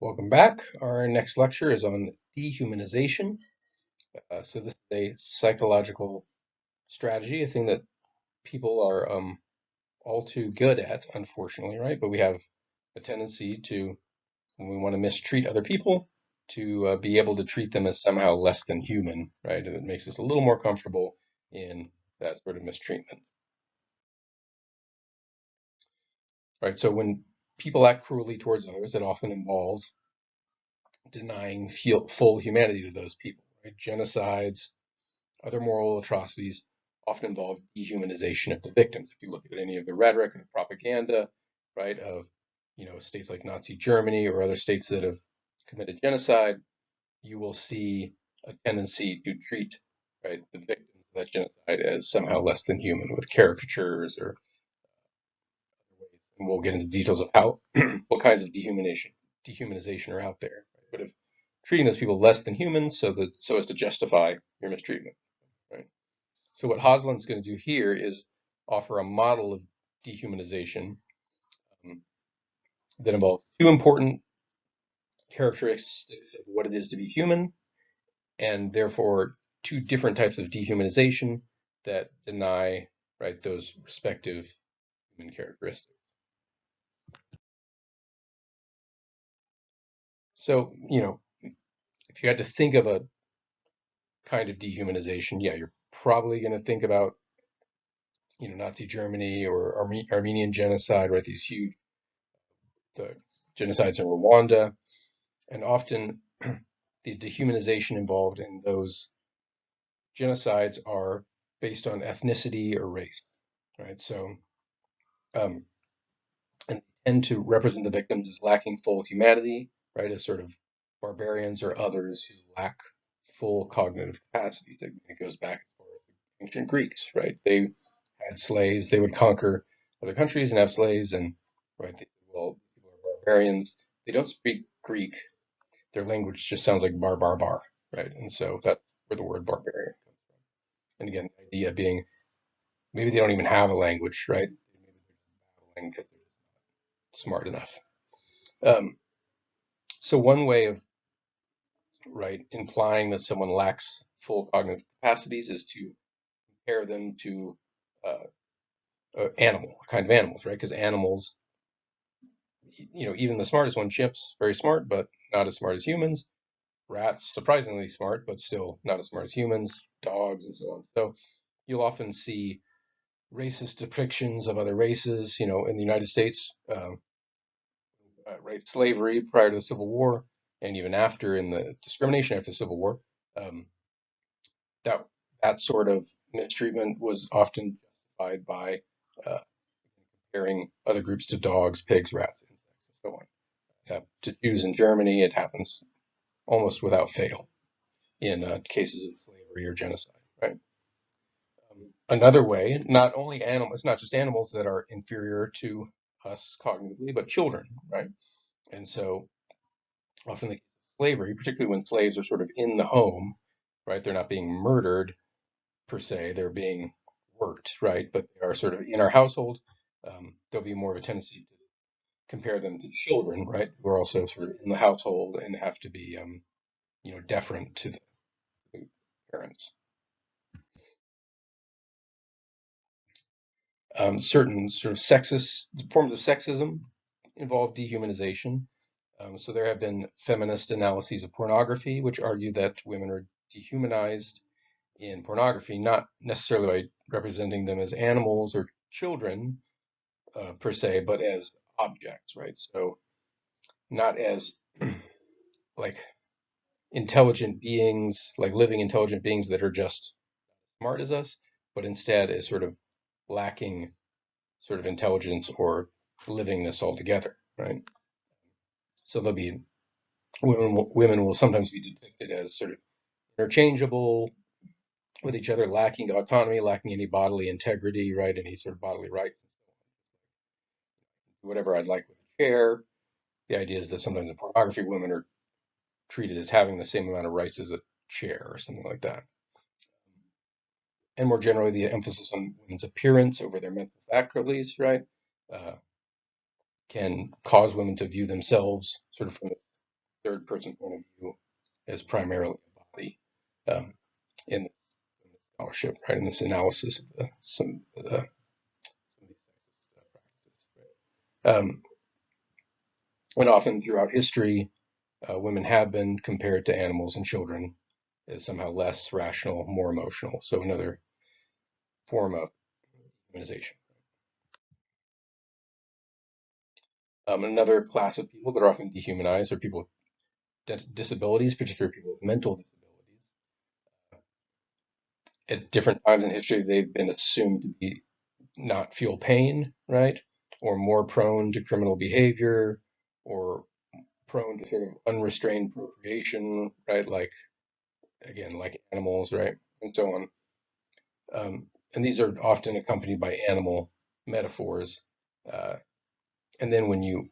Welcome back. Our next lecture is on dehumanization. So this is a psychological strategy, a thing that people are all too good at, unfortunately, right? But we have a tendency to, when we want to mistreat other people, to be able to treat them as somehow less than human, right? And it makes us a little more comfortable in that sort of mistreatment, right? So when people act cruelly towards others, it often involves denying full humanity to those people, right? Genocides, other moral atrocities often involve dehumanization of the victims. If you look at any of the rhetoric and propaganda, right, of states like Nazi Germany or other states that have committed genocide, you will see a tendency to treat the victims of that genocide as somehow less than human with caricatures or and we'll get into details of how what kinds of dehumanization are out there. Right? But if treating those people less than human so as to justify your mistreatment. Right? So what Haslam's going to do here is offer a model of dehumanization um, that involves two important characteristics of what it is to be human, and therefore two different types of dehumanization that deny those respective human characteristics. So, if you had to think of a kind of dehumanization, yeah, you're probably going to think about, Nazi Germany or Armenian genocide, right? These huge the genocides in Rwanda, and often the dehumanization involved in those genocides are based on ethnicity or race, right? So, um, and they tend to represent the victims as lacking full humanity, right? As sort of barbarians or others who lack full cognitive capacities. It goes back to ancient Greeks, right? They had slaves. They would conquer other countries and have slaves, and well, people are barbarians. They don't speak Greek. Their language just sounds like bar bar bar, right? And so that's where the word barbarian comes from. And again, the idea being maybe they don't even have a language, right? Maybe they're babbling because they're smart enough. Um, so one way of implying that someone lacks full cognitive capacities is to compare them to uh, kind of animals, right? Because animals, even the smartest one, chimps, very smart, but not as smart as humans. Rats, surprisingly smart, but still not as smart as humans. Dogs, and so on. So you'll often see racist depictions of other races. In the United States, slavery prior to the Civil War, and even after in the discrimination after the Civil War, um, that that sort of mistreatment was often justified by uh, comparing other groups to dogs, pigs, rats, insects, and so on. To Jews in Germany, it happens almost without fail in cases of slavery or genocide. Right. Another way, not only animals, it's not just animals that are inferior to us cognitively, but children, right? And so often the case of slavery, particularly when slaves are sort of in the home, right? They're not being murdered per se, they're being worked, right? But they are sort of in our household. There'll be more of a tendency to compare them to children, right? Who are also sort of in the household and have to be, deferent to the parents. Certain sort of sexist forms of sexism involve dehumanization. So there have been feminist analyses of pornography, which argue that women are dehumanized in pornography, not necessarily by representing them as animals or children per se, but as objects, right? So not as like intelligent beings, like living intelligent beings that are just smart as us, but instead as sort of lacking sort of intelligence or livingness altogether, right? So there'll be women will sometimes be depicted as sort of interchangeable with each other, lacking autonomy, lacking any bodily integrity, right? Any sort of bodily rights, whatever I'd like with a chair. The idea is that sometimes in pornography, women are treated as having the same amount of rights as a chair or something like that. And more generally, the emphasis on women's appearance over their mental faculties, right, uh, can cause women to view themselves sort of from third person point of view as primarily a body um, in the scholarship, right? In this analysis of some of these practices, right? And often throughout history, women have been compared to animals and children as somehow less rational, more emotional. So another form of humanization. Another class of people that are often dehumanized are people with disabilities, particularly people with mental disabilities. At different times in history, they've been assumed to be not feel pain, right? Or more prone to criminal behavior, or prone to sort of unrestrained procreation, right? Like, again, like animals, right? And so on. And these are often accompanied by animal metaphors. Uh, and then when you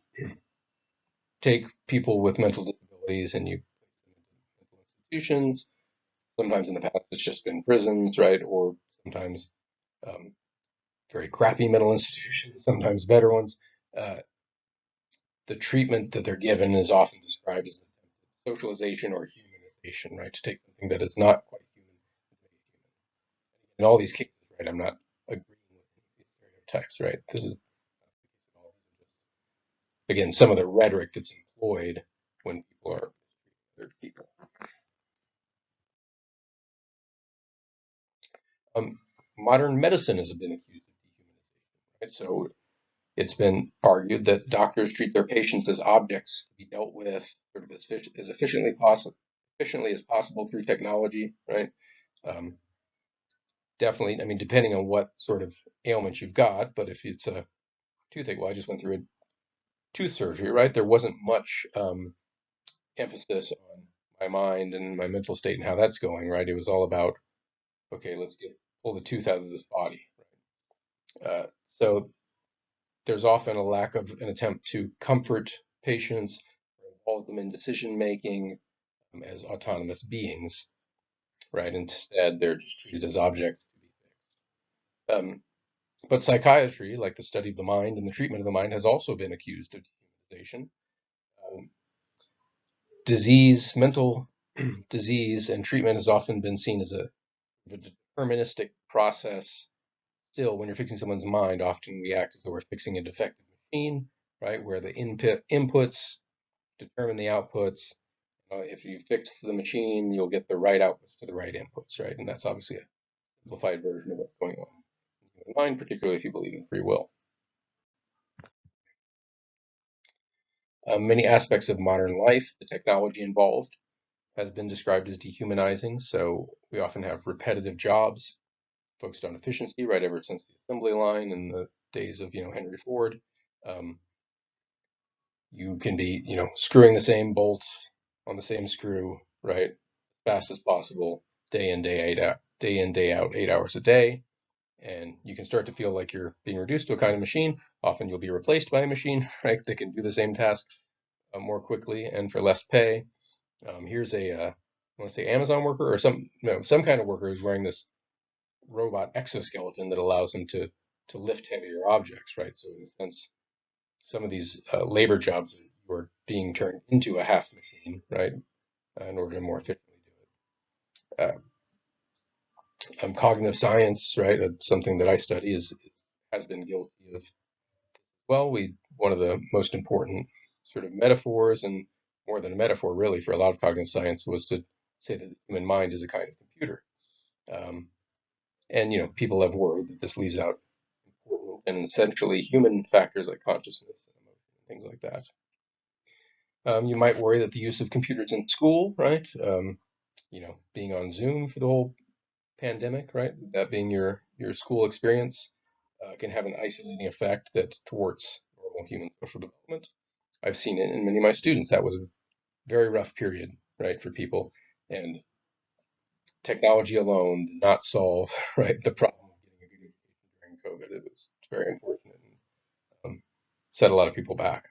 take people with mental disabilities and you place them in mental institutions, sometimes in the past it's just been prisons, right? Or sometimes um, very crappy mental institutions, sometimes better ones. Uh, the treatment that they're given is often described as socialization or humanization, right? To take something that is not quite human and make it human. In all these cases, right, I'm not agreeing with these stereotypes, right? This is, again, some of the rhetoric that's employed when people are other people. Um, Modern medicine has been accused of dehumanization, right? So it's been argued that doctors treat their patients as objects to be dealt with sort of as efficiently as possible through technology, right? Um, Definitely, I mean, depending on what sort of ailment you've got, but if it's a toothache, well, I just went through a tooth surgery, right? There wasn't much emphasis on my mind and my mental state and how that's going, right? It was all about, okay, let's pull the tooth out of this body. So there's often a lack of an attempt to comfort patients, or involve them in decision making as autonomous beings, right? Instead, they're just treated as objects to be fixed. But psychiatry, like the study of the mind and the treatment of the mind, has also been accused of dehumanization. Um, Mental disease and treatment has often been seen as a deterministic process. Still, when you're fixing someone's mind, often we act as though we're fixing a defective machine, right? Where the inputs determine the outputs. If you fix the machine, you'll get the right outputs to the right inputs, right? And that's obviously a simplified version of what's going on in the human mind, particularly if you believe in free will. Many aspects of modern life, the technology involved, has been described as dehumanizing. So we often have repetitive jobs focused on efficiency, right? Ever since the assembly line in the days of, Henry Ford. Um, you can be, screwing the same bolt on the same screw, right? Fast as possible, day in, day out, 8 hours a day. And you can start to feel like you're being reduced to a kind of machine. Often you'll be replaced by a machine, right? That can do the same task more quickly and for less pay. Here's I want to say Amazon worker or some kind of worker who's wearing this robot exoskeleton that allows him to lift heavier objects, right? So in a sense, some of these labor jobs were being turned into a half machine, right, in order to more efficiently do it. Cognitive science, right, something that I study has been guilty of. Well, we one of the most important sort of metaphors, and more than a metaphor, really, for a lot of cognitive science was to say that the human mind is a kind of computer. Um, and people have worried that this leaves out important and essentially human factors like consciousness and emotion, things like that. You might worry that the use of computers in school, right? Being on Zoom for the whole pandemic, right? That being your school experience can have an isolating effect that thwarts normal human social development. I've seen it in many of my students. That was a very rough period, right, for people. And technology alone did not solve, right, the problem of getting a good education during COVID. It was very unfortunate and set a lot of people back.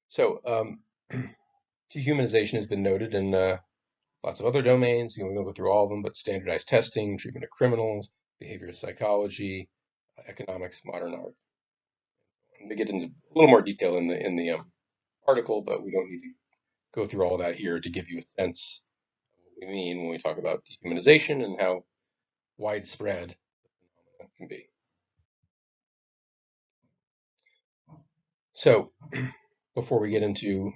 So, dehumanization has been noted in lots of other domains. We won't go through all of them, but standardized testing, treatment of criminals, behavioral psychology, economics, modern art. they get into a little more detail in the article, but we don't need to go through all that here to give you a sense of what we mean when we talk about dehumanization and how widespread it can be. So, before we get into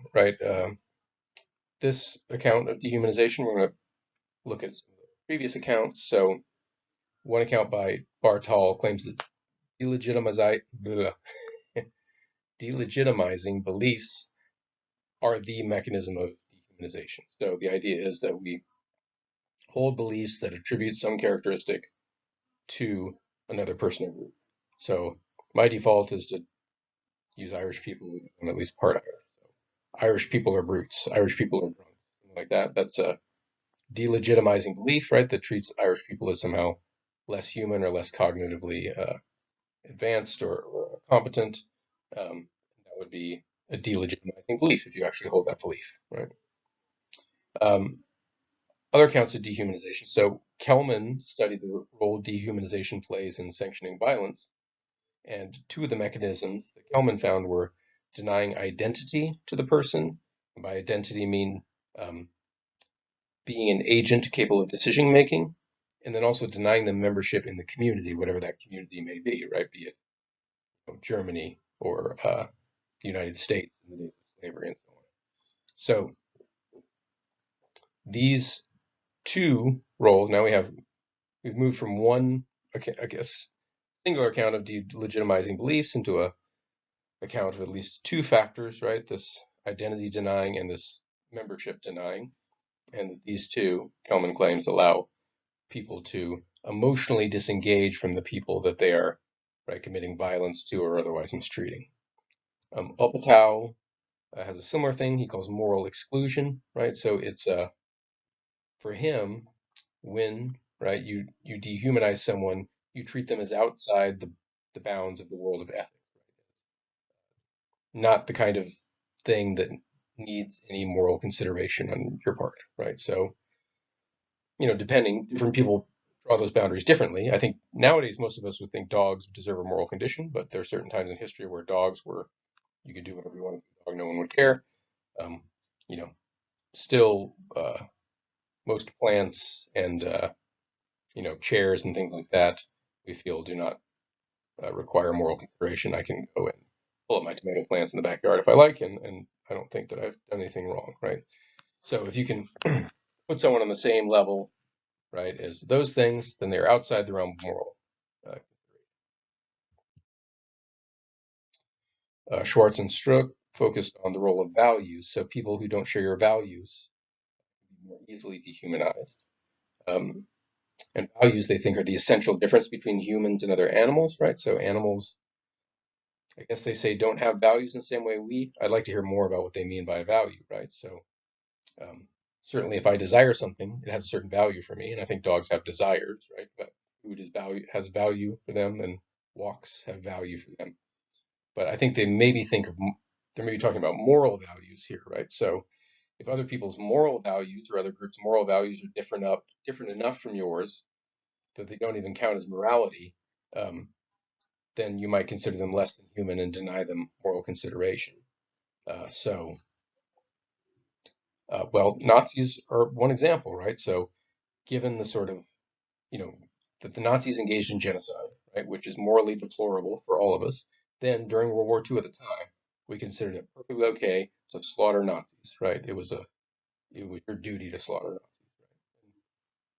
this account of dehumanization, we're going to look at some of the previous accounts. So, one account by Bartal claims that delegitimizing beliefs are the mechanism of dehumanization. So, the idea is that we hold beliefs that attribute some characteristic to another person or group. So, my default is to use Irish people, I'm at least part Irish. Irish people are brutes. Irish people are drunk. Something like that. That's a delegitimizing belief, right? That treats Irish people as somehow less human or less cognitively advanced or competent. That would be a delegitimizing belief if you actually hold that belief, right? Um, Other accounts of dehumanization. So Kelman studied the role dehumanization plays in sanctioning violence, and two of the mechanisms that Kelman found were denying identity to the person. And by identity, mean um, being an agent capable of decision making, and then also denying them membership in the community, whatever that community may be, right? Be it Germany or the United States in the days of slavery and so on. So these two roles, now we've moved from one, I guess, singular account of delegitimizing beliefs into a account of at least two factors, right? This identity denying and this membership denying. And these two, Kelman claims, allow people to emotionally disengage from the people that they are, right, committing violence to or otherwise mistreating. Opatow has a similar thing he calls moral exclusion, right? So it's for him, when, right, you dehumanize someone, you treat them as outside the bounds of the world of ethics, not the kind of thing that needs any moral consideration on your part, right? So, different people draw those boundaries differently. I think nowadays most of us would think dogs deserve a moral condition, but there are certain times in history where dogs were, you could do whatever you wanted to a dog, no one would care. Um, you know, Still, most plants and chairs and things like that we feel do not require moral consideration. I can go and pull up my tomato plants in the backyard if I like, and I don't think that I've done anything wrong, right? So if you can put someone on the same level, right, as those things, then they're outside the realm of moral. Schwartz and Strook focused on the role of values. So people who don't share your values can be more easily dehumanized. Um, and values they think are the essential difference between humans and other animals, right? So animals, I guess they say, don't have values in the same way we. I'd like to hear more about what they mean by value, right? So um, certainly, if I desire something, it has a certain value for me, and I think dogs have desires, right? But food has value for them, and walks have value for them. But I think they maybe they're maybe talking about moral values here, right? So if other people's moral values or other groups' moral values are different enough from yours that they don't even count as morality, um, then you might consider them less than human and deny them moral consideration. Well, Nazis are one example, right? So given the sort of, you know, that the Nazis engaged in genocide, right, which is morally deplorable for all of us, then during World War II at the time, we considered it perfectly okay to slaughter Nazis, right? It was your duty to slaughter Nazis.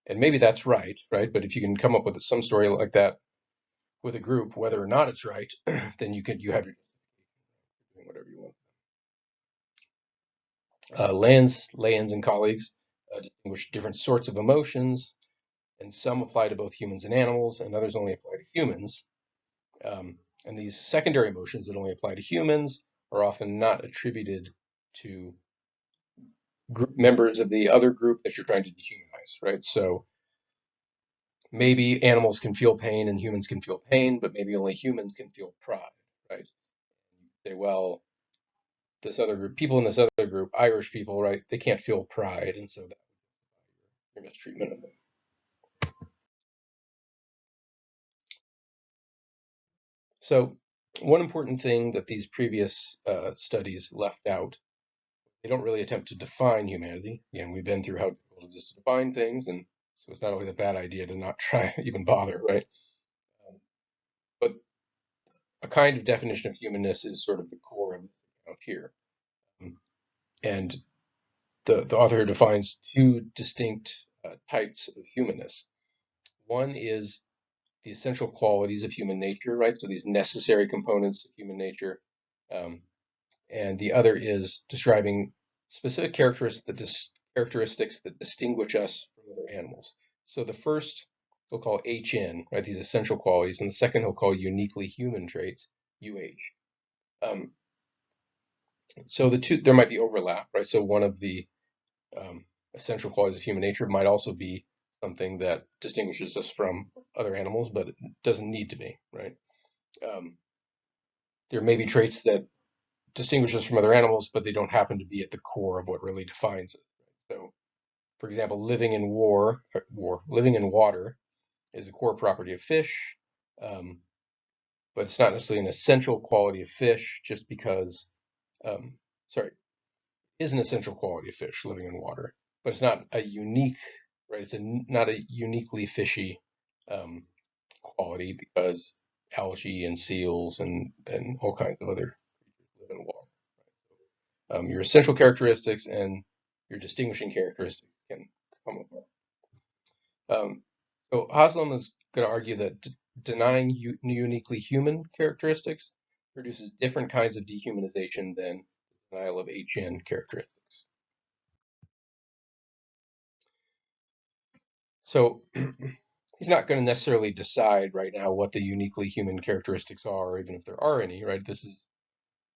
And maybe that's right, right? But if you can come up with some story like that with a group, whether or not it's right, then you have your doing whatever you want. Lands, and colleagues distinguish different sorts of emotions, and some apply to both humans and animals, and others only apply to humans. And these secondary emotions that only apply to humans are often not attributed to group members of the other group that you're trying to dehumanize, right? So maybe animals can feel pain and humans can feel pain, but maybe only humans can feel pride, right? You say, well, this other group, people in this other group, Irish people, right? They can't feel pride, and so that's your mistreatment of them. So one important thing that these previous studies left out, they don't really attempt to define humanity. Again, we've been through how difficult it is to define things, and so it's not always a bad idea to not try even bother, right? But a kind of definition of humanness is sort of the core of out here. And the author defines two distinct types of humanness. One is the essential qualities of human nature, right? So these necessary components of human nature. Um, and the other is describing specific characteristics that distinguish us from other animals. So the first he'll call HN, right? These essential qualities, and the second he'll call uniquely human traits, UH. Um, so the two, there might be overlap, right? So one of the um, essential qualities of human nature might also be something that distinguishes us from other animals, but it doesn't need to be, right? Um, there may be traits that distinguish us from other animals, but they don't happen to be at the core of what really defines it. So, for example, living in water is a core property of fish, um, but it's not necessarily an essential quality of fish just because, um, sorry, is an essential quality of fish living in water, but it's not a unique, right? It's not a uniquely fishy um, quality because algae and seals and all kinds of other creatures live in water. Your essential characteristics and your distinguishing characteristics can come apart. So Haslam is going to argue that denying uniquely human characteristics produces different kinds of dehumanization than denial of HN characteristics. So he's not going to necessarily decide right now what the uniquely human characteristics are, even if there are any, right? This is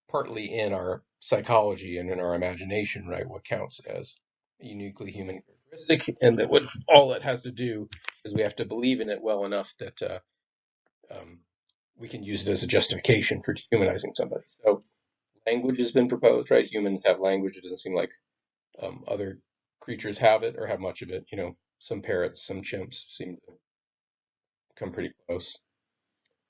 partly in our psychology and in our imagination, right? What counts as a uniquely human characteristic, and that what all it has to do is we have to believe in it well enough that um, we can use it as a justification for dehumanizing somebody. So language has been proposed, right? Humans have language. It doesn't seem like other creatures have it or have much of it. You know, some parrots, some chimps seem to come pretty close.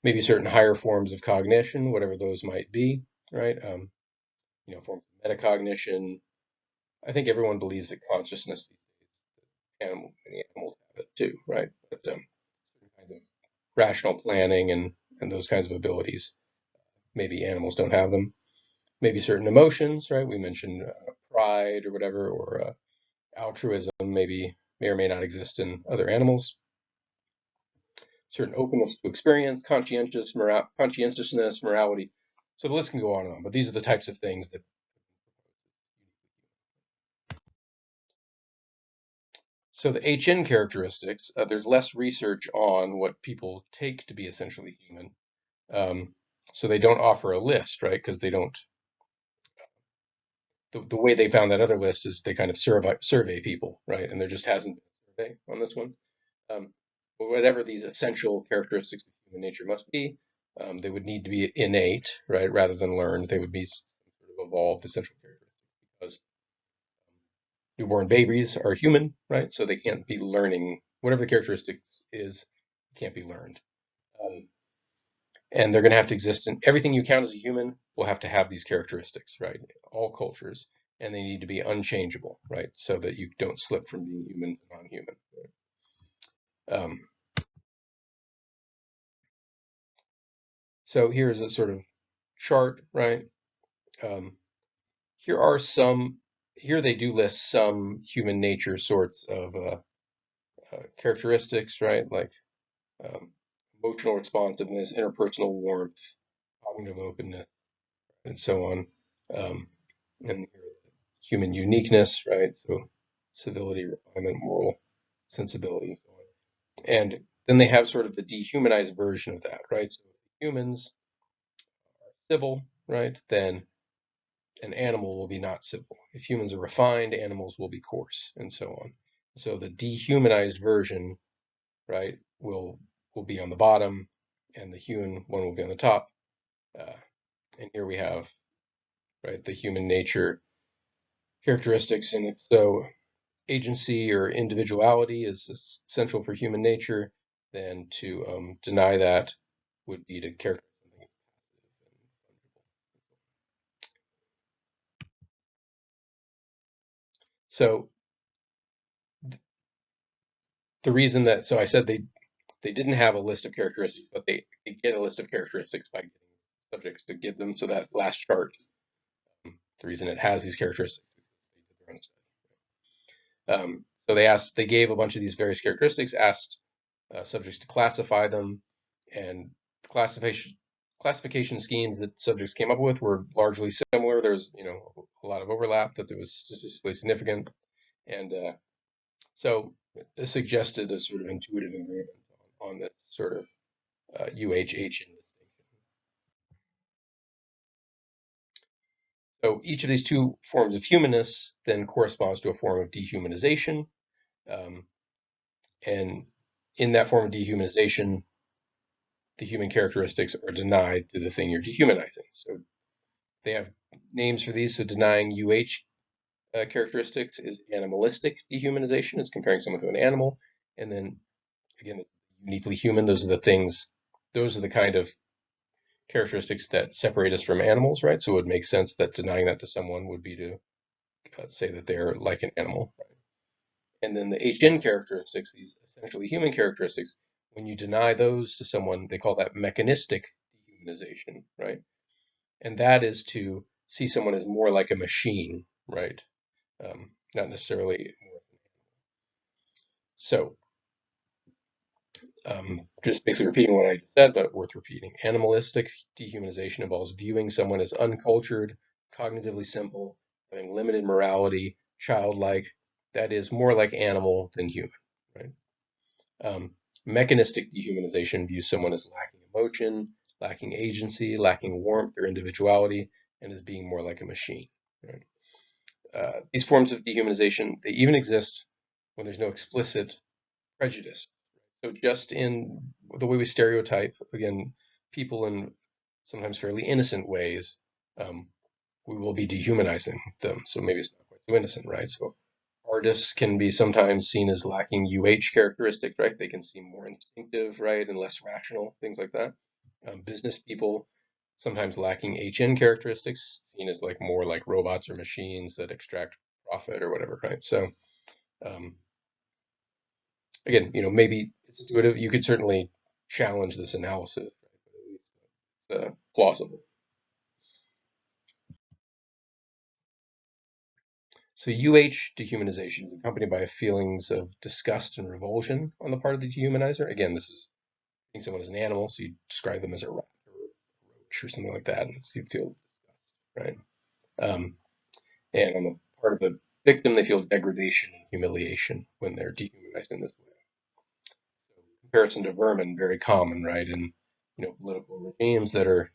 Maybe certain higher forms of cognition, whatever those might be, right? Forms of metacognition. I think everyone believes that consciousness, many animals have it too, right? But certain kinds of rational planning and those kinds of abilities, maybe animals don't have them. Maybe certain emotions, right? We mentioned pride or whatever, or altruism, maybe may or may not exist in other animals. Certain openness to experience, conscientiousness, morality. So the list can go on and on, but these are the types of things that. So the HN characteristics, there's less research on what people take to be essentially human. Um, so they don't offer a list, right? Because they don't. The way they found that other list is they kind of survey people, right? And there just hasn't been a survey on this one. Um, but whatever these essential characteristics of human nature must be, they would need to be innate, right, rather than learned. They would be sort of evolved essential characteristics because newborn babies are human, right? So they can't be learning whatever the characteristics is, can't be learned. Um, and they're going to have to exist in everything you count as a human will have to have these characteristics, right? All cultures, and they need to be unchangeable, right? So that you don't slip from being human to non-human. Um, so here's a sort of chart, right? Um, here are some. Here they do list some human nature sorts of characteristics, right? Like um, emotional responsiveness, interpersonal warmth, cognitive openness, and so on. Um, and human uniqueness, right? So civility, refinement, moral sensibility, and so on. And then they have sort of the dehumanized version of that, right? So if humans are civil, right, then an animal will be not civil. If humans are refined, animals will be coarse, and so on. So the dehumanized version, right, will be on the bottom, and the human one will be on the top. Uh, and here we have, right, the human nature characteristics. And if so, agency or individuality is essential for human nature, then to deny that would be to characterize something. So the reason that, so I said they didn't have a list of characteristics, but they get a list of characteristics by getting subjects to give them. So that last chart, the reason it has these characteristics is they did their own study. So they gave a bunch of these various characteristics, asked subjects to classify them, and the classification schemes that subjects came up with were largely similar. There's a lot of overlap that there was statistically significant, and so it suggested a sort of intuitive agreement on this sort of UHH. So each of these two forms of humanness then corresponds to a form of dehumanization. Um, and in that form of dehumanization, the human characteristics are denied to the thing you're dehumanizing. So they have names for these. So denying characteristics is animalistic dehumanization. It's comparing someone to an animal. And then again, uniquely human. Those are the kind of characteristics that separate us from animals, right? So it would make sense that denying that to someone would be to say that they're like an animal. Right? And then the HN characteristics, these essentially human characteristics, when you deny those to someone, they call that mechanistic dehumanization, right? And that is to see someone as more like a machine, right? Not necessarily more. So, just basically repeating what I just said, but worth repeating. Animalistic dehumanization involves viewing someone as uncultured, cognitively simple, having limited morality, childlike, that is more like animal than human, right? Um, Mechanistic dehumanization views someone as lacking emotion, lacking agency, lacking warmth or individuality, and as being more like a machine, right? These forms of dehumanization, they even exist when there's no explicit prejudice. So just in the way we stereotype, again, people in sometimes fairly innocent ways, um, we will be dehumanizing them. So maybe it's not quite so innocent, right? So artists can be sometimes seen as lacking UH characteristics, right? They can seem more instinctive, right, and less rational, things like that. Business people sometimes lacking HN characteristics, seen as like more like robots or machines that extract profit or whatever, right? So um, again, maybe it's intuitive. You could certainly challenge this analysis, right? But at least plausible. So UH dehumanization is accompanied by feelings of disgust and revulsion on the part of the dehumanizer. Again, this is seeing someone as an animal, so you describe them as a rat or a roach or something like that, and so you feel disgust, right? And on the part of the victim, they feel degradation and humiliation when they're dehumanized in this way. So comparison to vermin, very common, right? In political regimes that are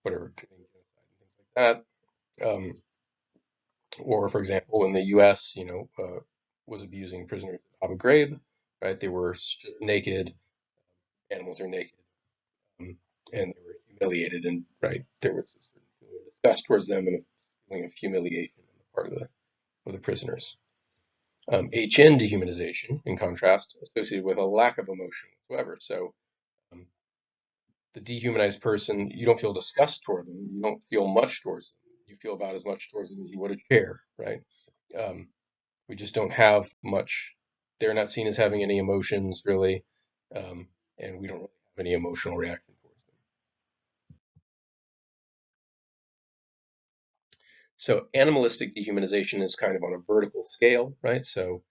whatever committing genocide and things like that. Or, for example, in the U.S., was abusing prisoners at Abu Ghraib, right? They were naked, animals are naked, um, and they were humiliated, and right there was a certain feeling of disgust towards them and a feeling of humiliation on the part of the prisoners. HN dehumanization, in contrast, associated with a lack of emotion whatsoever. So um, the dehumanized person, you don't feel disgust toward them, you don't feel much towards them. You feel about as much towards them as you would a chair, right? Um, we just don't have much. They're not seen as having any emotions really, um, and we don't really have any emotional reaction towards them. So animalistic dehumanization is kind of on a vertical scale, right? So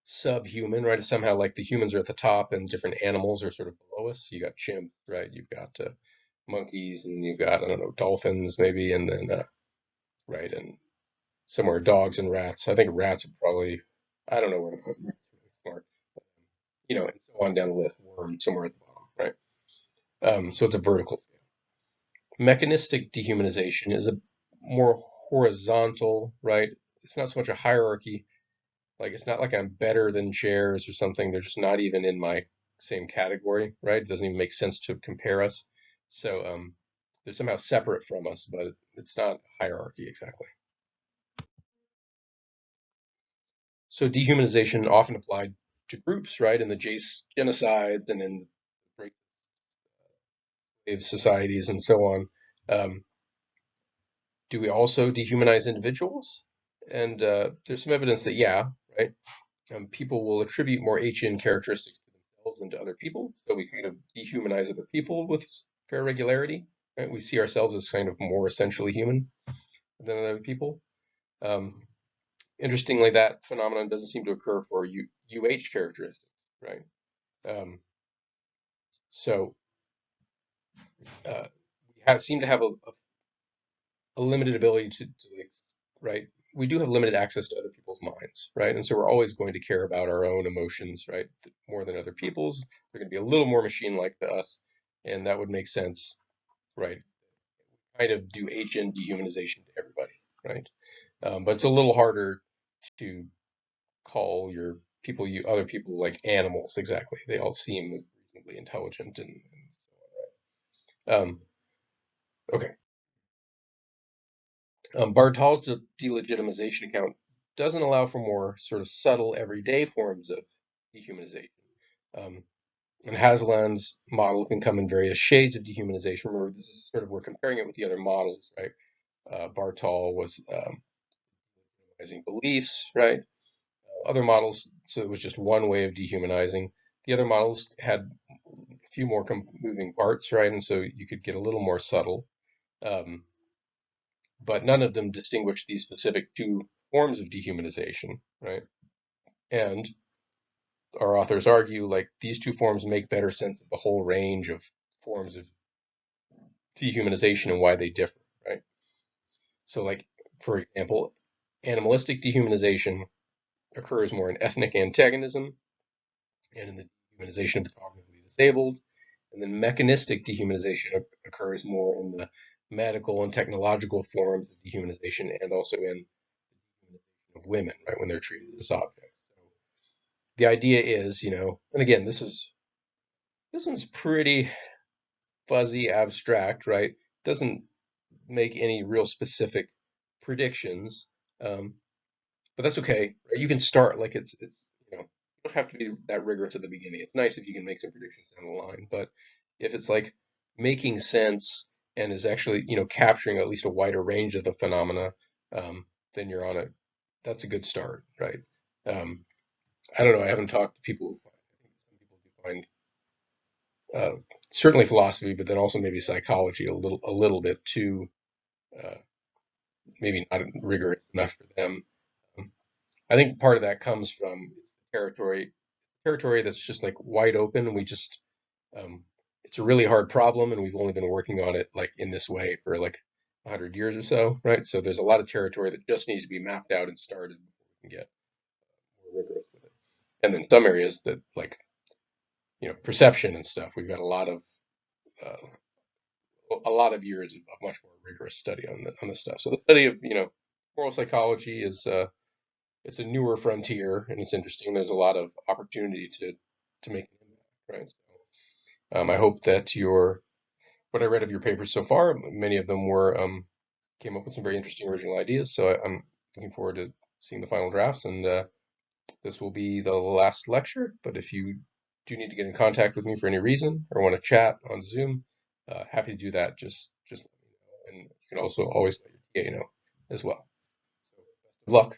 subhuman, right, is somehow like the humans are at the top and different animals are sort of below us. You got chimps, right? You've got monkeys, and you've got, I don't know, dolphins maybe, and then right, and somewhere dogs and rats. I think rats are probably, I don't know where to put rats, smart, and so on down the list. Worms somewhere at the bottom, right? So it's a vertical scale. Mechanistic dehumanization is a more horizontal, right? It's not so much a hierarchy. Like it's not like I'm better than chairs or something. They're just not even in my same category, right? It doesn't even make sense to compare us. So they're somehow separate from us, but it's not hierarchy exactly. So dehumanization often applied to groups, right? In the genocides and in slave societies and so on. Um, do we also dehumanize individuals? And there's some evidence that, yeah, right, people will attribute more HN characteristics to themselves than to other people. So we kind of dehumanize other people with fair regularity. Right? We see ourselves as kind of more essentially human than other people. Um, Interestingly, that phenomenon doesn't seem to occur for UH characteristics, right? Um, so we seem to have a limited ability to like, right? We do have limited access to other people's minds, right? And so we're always going to care about our own emotions, right? More than other people's. They're going to be a little more machine-like to us, and that would make sense, right? Kind of do HN dehumanization to everybody, right? But it's a little harder to call your people, you other people like animals exactly. They all seem reasonably intelligent and okay. Bartol's delegitimization account doesn't allow for more sort of subtle everyday forms of dehumanization. Um, and Haslam's model can come in various shades of dehumanization. Remember, this is sort of we're comparing it with the other models, right? Bartol was dehumanizing beliefs, right? Other models, so it was just one way of dehumanizing. The other models had a few more moving parts, right? And so you could get a little more subtle. Um, but none of them distinguish these specific two forms of dehumanization, right? And our authors argue like these two forms make better sense of the whole range of forms of dehumanization and why they differ, right? So, like, for example, animalistic dehumanization occurs more in ethnic antagonism and in the dehumanization of the cognitively disabled. And then mechanistic dehumanization occurs more in the medical and technological forms of dehumanization and also in of women, right, when they're treated as objects. So the idea is, and again, this one's pretty fuzzy, abstract, right? Doesn't make any real specific predictions, um, but that's okay. Right? You can start like you don't have to be that rigorous at the beginning. It's nice if you can make some predictions down the line, but if it's like making sense and is actually capturing at least a wider range of the phenomena, um, then you're on a that's a good start, right? Um, I don't know. I haven't talked to people who some people who find uh, certainly philosophy, but then also maybe psychology a little bit too uh, maybe not rigorous enough for them. Um, I think part of that comes from territory that's just like wide open, and we just um, it's a really hard problem, and we've only been working on it like in this way for like 100 years or so, right? So there's a lot of territory that just needs to be mapped out and started before we can get more rigorous with it. And then some areas that like perception and stuff, we've got uh, a lot of years of much more rigorous study on this stuff. So the study of moral psychology is it's a newer frontier and it's interesting. There's a lot of opportunity to make an impact, right? So, I hope that your what I read of your papers so far, many of them were came up with some very interesting original ideas. So I'm looking forward to seeing the final drafts, and this will be the last lecture. But if you do need to get in contact with me for any reason or want to chat on Zoom, happy to do that. Just let me know, and you can also always let your TA know as well. So best of luck.